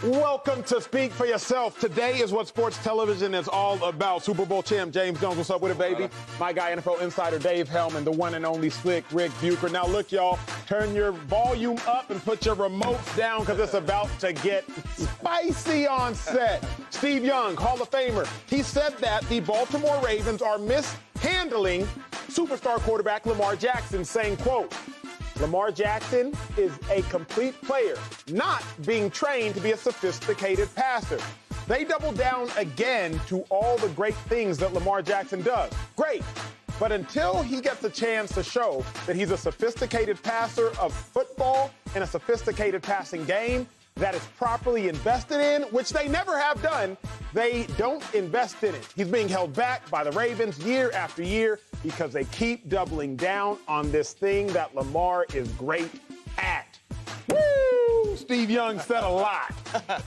Welcome to Speak for Yourself. Today is what sports television is all about. Super Bowl champ James Jones, what's up with it, baby? My guy, NFL insider Dave Helman, the one and only Slick Rick Bucher. Now, look, y'all, turn your volume up and put your remotes down because it's about to get spicy on set. Steve Young, Hall of Famer, he said that the Baltimore Ravens are mishandling superstar quarterback Lamar Jackson, saying, quote, Lamar Jackson is a complete player, not being trained to be a sophisticated passer. They double down again to all the great things that Lamar Jackson does. Great. But until he gets a chance to show that he's a sophisticated passer of football and a sophisticated passing game that is properly invested in, which they never have done, they don't invest in it. He's being held back by the Ravens year after year because they keep doubling down on this thing that Lamar is great at. Woo! Steve Young said a lot.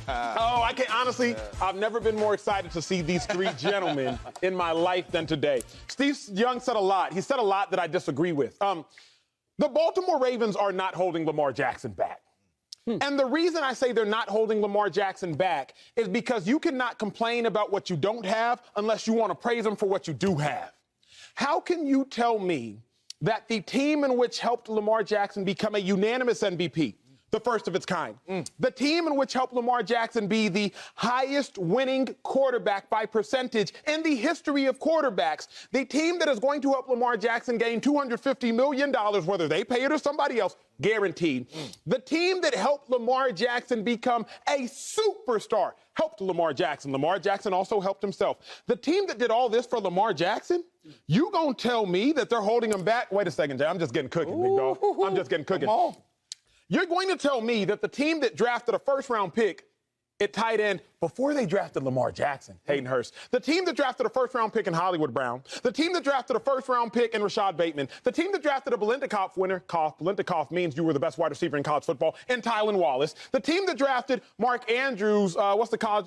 I can't, honestly, I've never been more excited to see these three gentlemen in my life than today. Steve Young said a lot. He said a lot that I disagree with. The Baltimore Ravens are not holding Lamar Jackson back. And the reason I say they're not holding Lamar Jackson back is because you cannot complain about what you don't have unless you want to praise him for what you do have. How can you tell me that the team in which helped Lamar Jackson become a unanimous MVP, the first of its kind, the team in which helped Lamar Jackson be the highest winning quarterback by percentage in the history of quarterbacks, the team that is going to help Lamar Jackson gain $250 million, whether they pay it or somebody else, guaranteed. The team that helped Lamar Jackson become a superstar helped Lamar Jackson. Lamar Jackson also helped himself. The team that did all this for Lamar Jackson, you gonna tell me that they're holding him back? Wait a second, Jay, I'm just getting cooking, big dog. I'm just getting cooking. You're going to tell me that the team that drafted a first-round pick at tight end before they drafted Lamar Jackson, Hayden Hurst, the team that drafted a first-round pick in Hollywood Brown, the team that drafted a first-round pick in Rashad Bateman, the team that drafted a Biletnikoff winner, Biletnikoff means you were the best wide receiver in college football, and Tylan Wallace, the team that drafted Mark Andrews,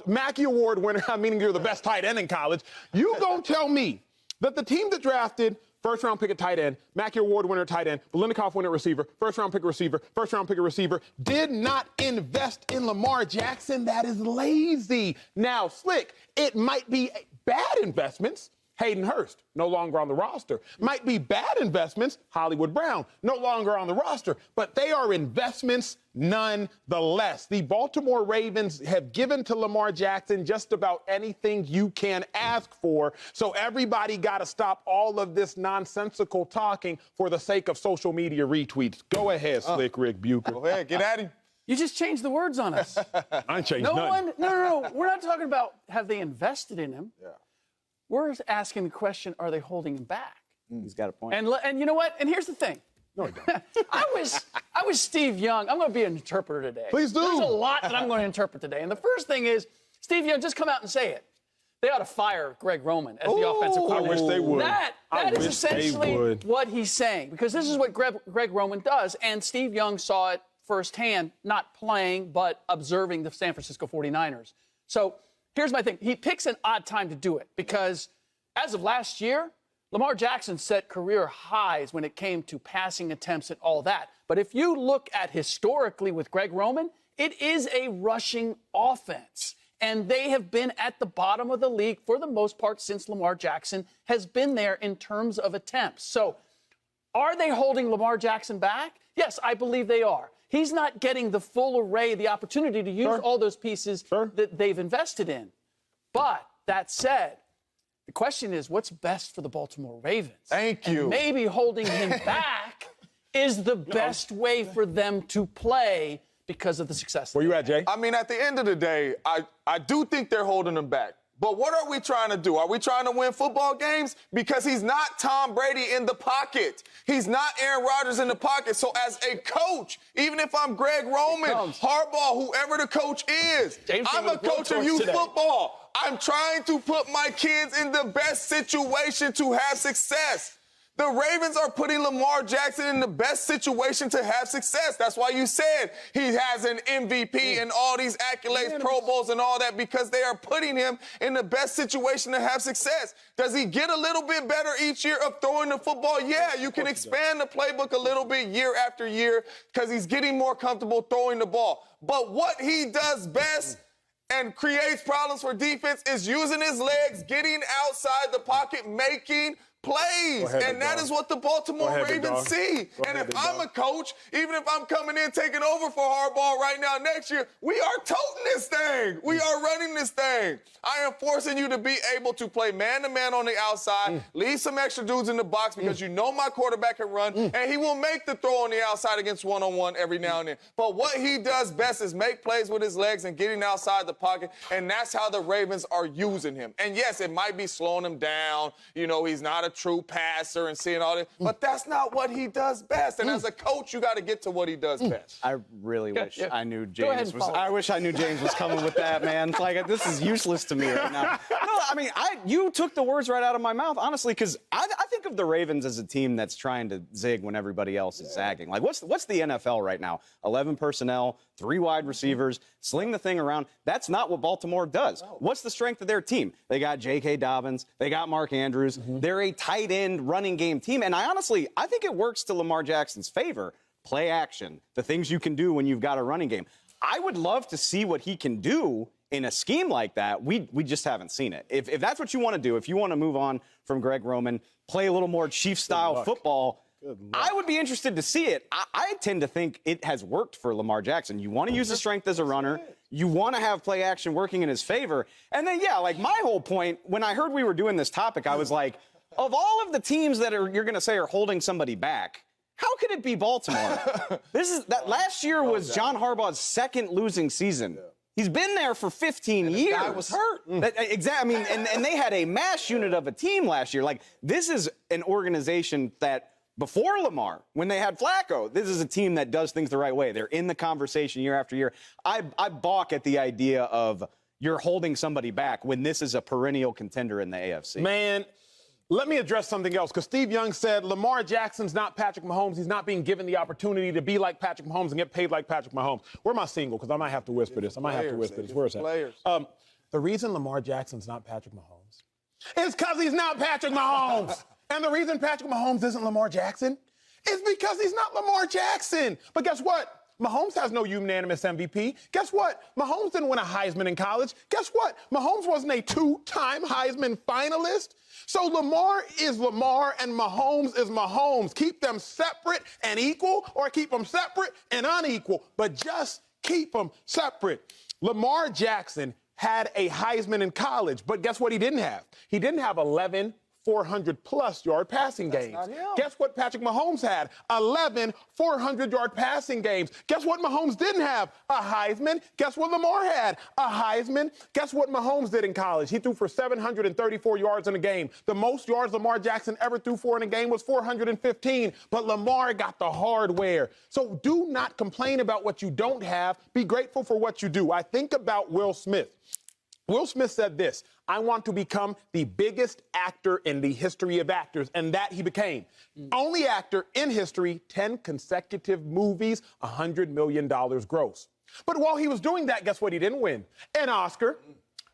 Mackey Award winner, meaning you're the best tight end in college, you gonna tell me that the team that drafted first-round pick at tight end, Mackey Award winner tight end, Biletnikoff winner receiver, first-round pick receiver, first-round pick receiver, did not invest in Lamar Jackson? That is lazy. Now, Slick, it might be bad investments. Hayden Hurst, no longer on the roster. Might be bad investments. Hollywood Brown, no longer on the roster. But they are investments nonetheless. The Baltimore Ravens have given to Lamar Jackson just about anything you can ask for. So everybody got to stop all of this nonsensical talking for the sake of social media retweets. Go ahead, Slick Rick Bucher. Go ahead, get at him. You just changed the words on us. I ain't changed nothing. No. We're not talking about have they invested in him. Yeah. We're asking the question, are they holding him back? He's got a point. And you know what? And here's the thing. No, he don't. I was Steve Young. I'm going to be an interpreter today. Please do. There's a lot that I'm going to interpret today. And the first thing is, Steve Young, just come out and say it. They ought to fire Greg Roman as the offensive coordinator. I wish they would. That is essentially what he's saying, because this is what Greg Roman does. And Steve Young saw it firsthand, not playing, but observing the San Francisco 49ers. So here's my thing. He picks an odd time to do it because as of last year, Lamar Jackson set career highs when it came to passing attempts and all that. But if you look at historically with Greg Roman, it is a rushing offense. And they have been at the bottom of the league for the most part since Lamar Jackson has been there in terms of attempts. So are they holding Lamar Jackson back? Yes, I believe they are. He's not getting the full array, the opportunity to use all those pieces that they've invested in. But that said, the question is, what's best for the Baltimore Ravens? Thank you. And maybe holding him back is the best way for them to play because of the success. Where you at, Jay? I mean, at the end of the day, I do think they're holding him back. But what are we trying to do? Are we trying to win football games? Because he's not Tom Brady in the pocket. He's not Aaron Rodgers in the pocket. So as a coach, even if I'm Greg Roman, Harbaugh, whoever the coach is, I'm a coach of youth football. I'm trying to put my kids in the best situation to have success. The Ravens are putting Lamar Jackson in the best situation to have success. That's why you said he has an MVP and all these accolades, Pro Bowls and all that, because they are putting him in the best situation to have success. Does he get a little bit better each year of throwing the football? Yeah, you can expand the playbook a little bit year after year because he's getting more comfortable throwing the ball. But what he does best and creates problems for defense is using his legs, getting outside the pocket, making plays. And that is what the Baltimore Ravens see. And if I'm a coach, even if I'm coming in taking over for Harbaugh right now next year, we are toting this thing. We are running this thing. I am forcing you to be able to play man-to-man on the outside, leave some extra dudes in the box because you know my quarterback can run, and he will make the throw on the outside against one-on-one every now and then. But what he does best is make plays with his legs and getting outside the pocket, and that's how the Ravens are using him. And yes, it might be slowing him down. You know, he's not a true passer and seeing all that, but that's not what he does best. And as a coach, you got to get to what he does best. I really wish I knew James was. I wish I knew James was coming with that, man. Like, this is useless to me right now. No, I mean, you took the words right out of my mouth, honestly, because I think of the Ravens as a team that's trying to zig when everybody else is zagging. Like, what's the NFL right now? 11 personnel, 3 wide receivers, sling the thing around. That's not what Baltimore does. What's the strength of their team? They got J.K. Dobbins. They got Mark Andrews. They're a tight end running game team. And I think it works to Lamar Jackson's favor. Play action, the things you can do when you've got a running game. I would love to see what he can do in a scheme like that. We just haven't seen it. If that's what you want to do, if you want to move on from Greg Roman, play a little more Chiefs-style football, I would be interested to see it. I tend to think it has worked for Lamar Jackson. You want to use his strength as a runner. You want to have play action working in his favor. And then, like my whole point, when I heard we were doing this topic, I was like, of all of the teams that you're going to say are holding somebody back, how could it be Baltimore? Last year was John Harbaugh's second losing season. He's been there for 15 years. The guy was hurt. Exactly. I mean, and they had a mash unit of a team last year. Like, this is an organization that before Lamar, when they had Flacco, this is a team that does things the right way. They're in the conversation year after year. I balk at the idea of you're holding somebody back when this is a perennial contender in the AFC. Man, let me address something else, because Steve Young said Lamar Jackson's not Patrick Mahomes. He's not being given the opportunity to be like Patrick Mahomes and get paid like Patrick Mahomes. Where am I single? Because I might have to whisper this. Where is that? The reason Lamar Jackson's not Patrick Mahomes is because he's not Patrick Mahomes. And the reason Patrick Mahomes isn't Lamar Jackson is because he's not Lamar Jackson. But guess what? Mahomes has no unanimous MVP. Guess what? Mahomes didn't win a Heisman in college. Guess what? Mahomes wasn't a 2-time Heisman finalist. So Lamar is Lamar and Mahomes is Mahomes. Keep them separate and equal, or keep them separate and unequal, but just keep them separate. Lamar Jackson had a Heisman in college, but guess what he didn't have? He didn't have 11 400-plus yard passing games. Guess what Patrick Mahomes had? 11 400-yard passing games. Guess what Mahomes didn't have? A Heisman. Guess what Lamar had? A Heisman. Guess what Mahomes did in college? He threw for 734 yards in a game. The most yards Lamar Jackson ever threw for in a game was 415, but Lamar got the hardware. So do not complain about what you don't have. Be grateful for what you do. I think about Will Smith. Will Smith said this: I want to become the biggest actor in the history of actors, and that he became. Only actor in history, 10 consecutive movies, $100 million gross. But while he was doing that, guess what he didn't win? An Oscar.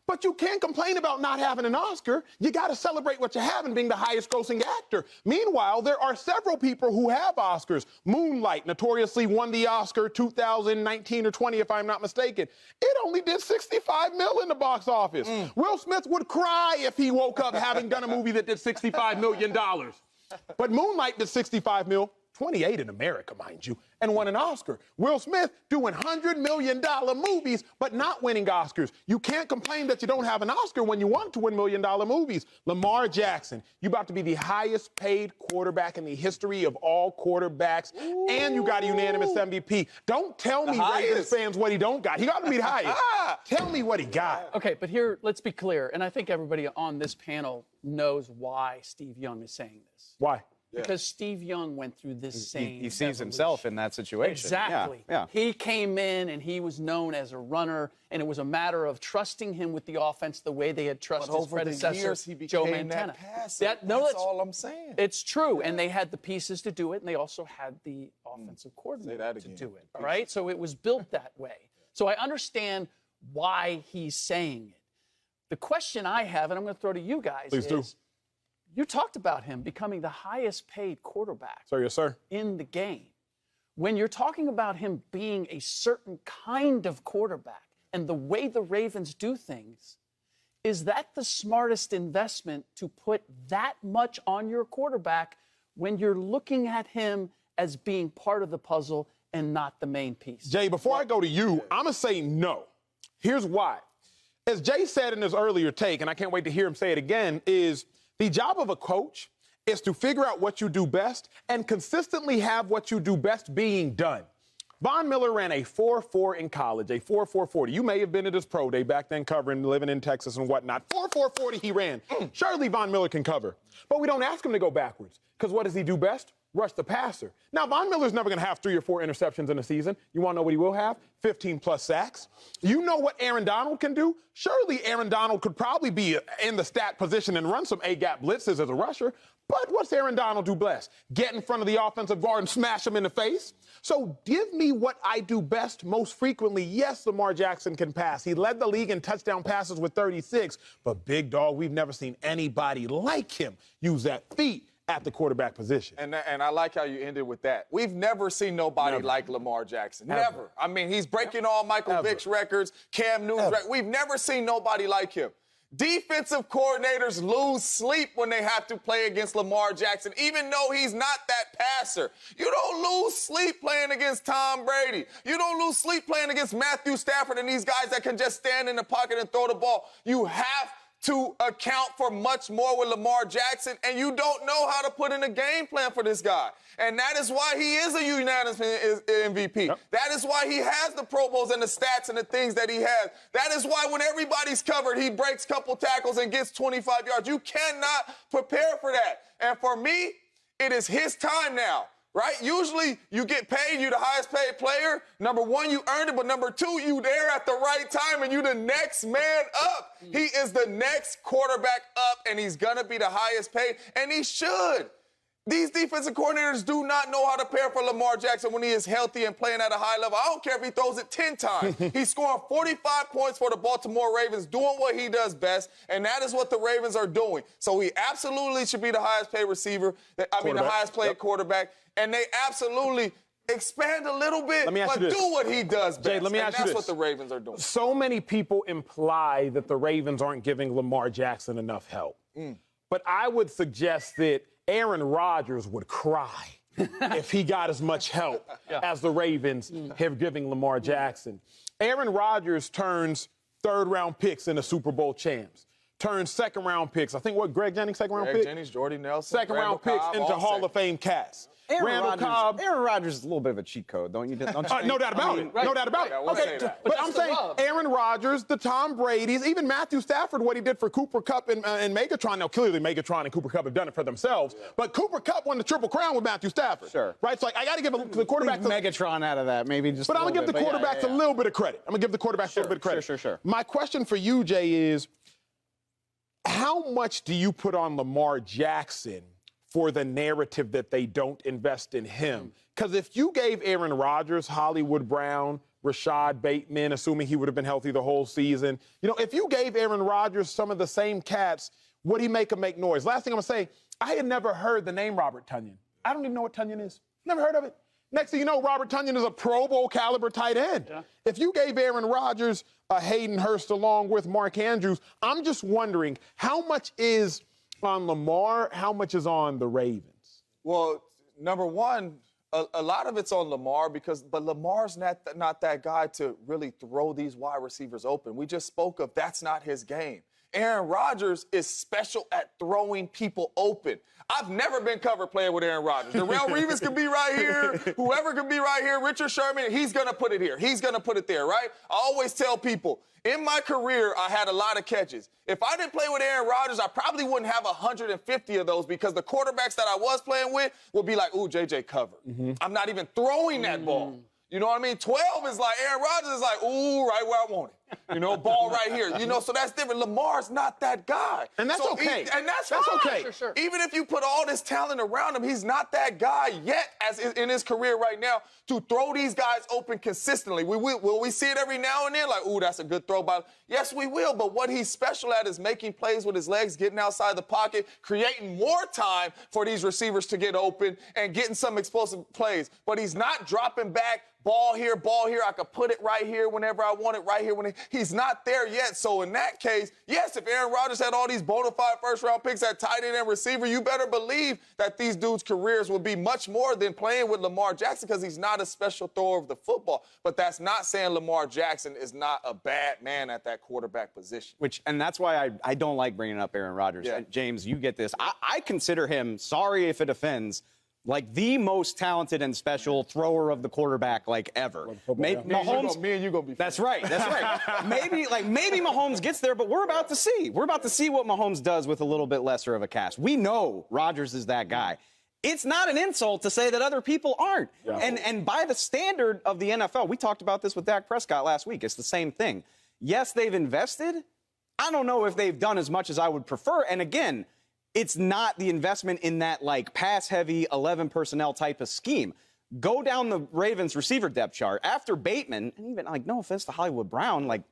But you can't complain about not having an Oscar. You got to celebrate what you have in being the highest grossing actor. Meanwhile, there are several people who have Oscars. Moonlight notoriously won the Oscar 2019 or 20, if I'm not mistaken. It only did $65 million in the box office. Will Smith would cry if he woke up having done a movie that did $65 million. But Moonlight did $65 million. 28 in America, mind you, and won an Oscar. Will Smith doing $100 million movies, but not winning Oscars. You can't complain that you don't have an Oscar when you want to win $1 million movies. Lamar Jackson, you about to be the highest paid quarterback in the history of all quarterbacks, and you got a unanimous MVP. Don't tell me Ravens fans what he don't got. He got to be the highest. Tell me what he got. Okay, but here, let's be clear, and I think everybody on this panel knows why Steve Young is saying this. Why? Because Steve Young went through this same He sees himself in that situation. Exactly. Yeah. He came in and he was known as a runner, and it was a matter of trusting him with the offense the way they had trusted his predecessor, Joe Montana. That's all I'm saying. It's true, and they had the pieces to do it, and they also had the offensive coordinator to do it. All right, so it was built that way. So I understand why he's saying it. The question I have, and I'm going to throw to you guys, is you talked about him becoming the highest paid quarterback in the game. When you're talking about him being a certain kind of quarterback and the way the Ravens do things, is that the smartest investment to put that much on your quarterback when you're looking at him as being part of the puzzle and not the main piece? Jay, before I go to you, I'm going to say no. Here's why. As Jay said in his earlier take, and I can't wait to hear him say it again, is the job of a coach is to figure out what you do best and consistently have what you do best being done. Von Miller ran a 4.4 in college, a 4.440. You may have been at his pro day back then covering, living in Texas and whatnot. 4.440 he ran. Surely Von Miller can cover. But we don't ask him to go backwards because what does he do best? Rush the passer. Now, Von Miller's never going to have 3 or 4 interceptions in a season. You want to know what he will have? 15-plus sacks. You know what Aaron Donald can do? Surely Aaron Donald could probably be in the stat position and run some A-gap blitzes as a rusher. But what's Aaron Donald do best? Get in front of the offensive guard and smash him in the face? So give me what I do best most frequently. Yes, Lamar Jackson can pass. He led the league in touchdown passes with 36. But, big dog, we've never seen anybody like him use that feat at the quarterback position. And I like how you ended with that. We've never seen nobody like Lamar Jackson. Never. I mean, he's breaking all Michael Vick's records, Cam Newton's records. We've never seen nobody like him. Defensive coordinators lose sleep when they have to play against Lamar Jackson, even though he's not that passer. You don't lose sleep playing against Tom Brady. You don't lose sleep playing against Matthew Stafford and these guys that can just stand in the pocket and throw the ball. You have to account for much more with Lamar Jackson, and you don't know how to put in a game plan for this guy. And that is why he is a unanimous MVP. Yep. That is why he has the Pro Bowls and the stats and the things that he has. That is why when everybody's covered, he breaks a couple tackles and gets 25 yards. You cannot prepare for that. And for me, it is his time now. Right? Usually you get paid, you're the highest paid player. Number one, you earned it, but number two, you there at the right time and you the next man up. He is the next quarterback up, and he's going to be the highest paid, and he should. These defensive coordinators do not know how to prepare for Lamar Jackson when he is healthy and playing at a high level. I don't care if he throws it 10 times. He's scoring 45 points for the Baltimore Ravens, doing what he does best, and that is what the Ravens are doing. So he absolutely should be the highest paid receiver, the highest paid quarterback, and they absolutely expand a little bit, but do what he does best. Jay, let me ask you this. That's what the Ravens are doing. So many people imply that the Ravens aren't giving Lamar Jackson enough help. But I would suggest that Aaron Rodgers would cry if he got as much help as the Ravens have given Lamar Jackson. Aaron Rodgers turns third-round picks into Super Bowl champs. Turns second-round picks. I think Greg Jennings, second-round pick? Greg Jennings, Jordy Nelson, second-round picks into Hall of Fame cats. Aaron Rodgers is a little bit of a cheat code, don't you think? No doubt about it. Right. No doubt about it. Okay, but I'm saying Aaron Rodgers, the Tom Brady's, even Matthew Stafford, what he did for Cooper Kupp and Megatron. Now, clearly Megatron and Cooper Kupp have done it for themselves. Yeah. But Cooper Kupp won the Triple Crown with Matthew Stafford. Sure. Right? So I got to give the quarterback Megatron out of that, maybe just. But I'm going to give the quarterbacks a little bit of credit. I'm going to give the quarterbacks a little bit of credit. Sure. My question for you, Jay, is how much do you put on Lamar Jackson for the narrative that they don't invest in him? Because if you gave Aaron Rodgers, Hollywood Brown, Rashad Bateman, assuming he would have been healthy the whole season, if you gave Aaron Rodgers some of the same cats, would he make noise? Last thing I'm going to say, I had never heard the name Robert Tonyan. I don't even know what Tonyan is. Never heard of it. Next thing you know, Robert Tonyan is a Pro Bowl caliber tight end. Yeah. If you gave Aaron Rodgers a Hayden Hurst along with Mark Andrews, I'm just wondering how much is on Lamar, how much is on the Ravens? Well, number one, a lot of it's on Lamar but Lamar's not that guy to really throw these wide receivers open. We just spoke of that's not his game. Aaron Rodgers is special at throwing people open. I've never been covered playing with Aaron Rodgers. Darrelle Reeves could be right here. Whoever could be right here. Richard Sherman, he's going to put it here. He's going to put it there, right? I always tell people, in my career, I had a lot of catches. If I didn't play with Aaron Rodgers, I probably wouldn't have 150 of those because the quarterbacks that I was playing with would be like, ooh, JJ covered. I'm not even throwing that ball. You know what I mean? 12 is like, Aaron Rodgers is like, ooh, right where I want it. You know, ball right here. You know, so that's different. Lamar's not that guy. And that's okay. And that's fine. Okay. Sure. Even if you put all this talent around him, he's not that guy yet as in his career right now to throw these guys open consistently. Will we see it every now and then? Like, ooh, that's a good throw by. Yes, we will. But what he's special at is making plays with his legs, getting outside the pocket, creating more time for these receivers to get open and getting some explosive plays. But he's not dropping back. Ball here, I could put it right here whenever I want it, right here. He's not there yet. So in that case, yes, if Aaron Rodgers had all these bona fide first-round picks at tight end and receiver, you better believe that these dudes' careers would be much more than playing with Lamar Jackson because he's not a special thrower of the football. But that's not saying Lamar Jackson is not a bad man at that quarterback position. And that's why I don't like bringing up Aaron Rodgers. Yeah. James, you get this. I consider him, sorry if it offends, like the most talented and special thrower of the quarterback like ever. Mahomes, me and you gonna be. That's right. maybe Mahomes gets there, but we're about to see. We're about to see what Mahomes does with a little bit lesser of a cast. We know Rodgers is that guy. It's not an insult to say that other people aren't. Yeah. And by the standard of the NFL, we talked about this with Dak Prescott last week. It's the same thing. Yes, they've invested. I don't know if they've done as much as I would prefer. And again, it's not the investment in that, like, pass-heavy 11 personnel type of scheme. Go down the Ravens receiver depth chart. After Bateman, and even, like, no offense to Hollywood Brown, like,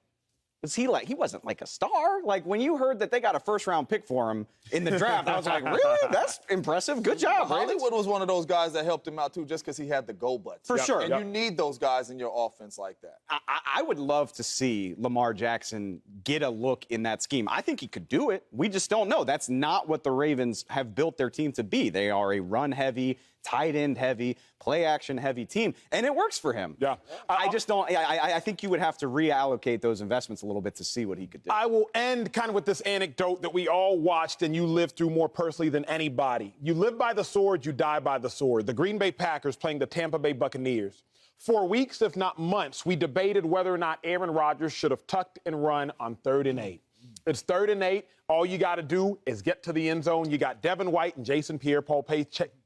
he wasn't like a star. Like, when you heard that they got a first-round pick for him in the draft, I was like, really? That's impressive. Good job, Hollywood was one of those guys that helped him out, too, just because he had the go button. For sure. And you need those guys in your offense like that. I would love to see Lamar Jackson get a look in that scheme. I think he could do it. We just don't know. That's not what the Ravens have built their team to be. They are a run-heavy, tight end heavy, play action heavy team, and it works for him. Yeah. I just don't. I think you would have to reallocate those investments a little bit to see what he could do. I will end kind of with this anecdote that we all watched and you lived through more personally than anybody. You live by the sword, you die by the sword. The Green Bay Packers playing the Tampa Bay Buccaneers. For weeks, if not months, we debated whether or not Aaron Rodgers should have tucked and run on 3rd and 8. It's 3rd and 8. All you got to do is get to the end zone. You got Devin White and Jason Pierre-Paul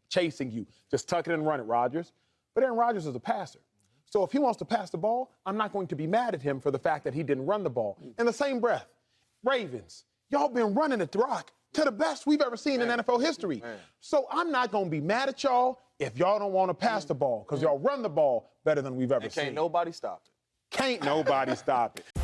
chasing you. Just tuck it and run it, Rodgers. But Aaron Rodgers is a passer. So if he wants to pass the ball, I'm not going to be mad at him for the fact that he didn't run the ball. In the same breath, Ravens, y'all been running at the rock to the best we've ever seen in NFL history. So I'm not going to be mad at y'all if y'all don't want to pass the ball because y'all run the ball better than we've ever seen. Can't nobody stop it. Can't nobody stop it.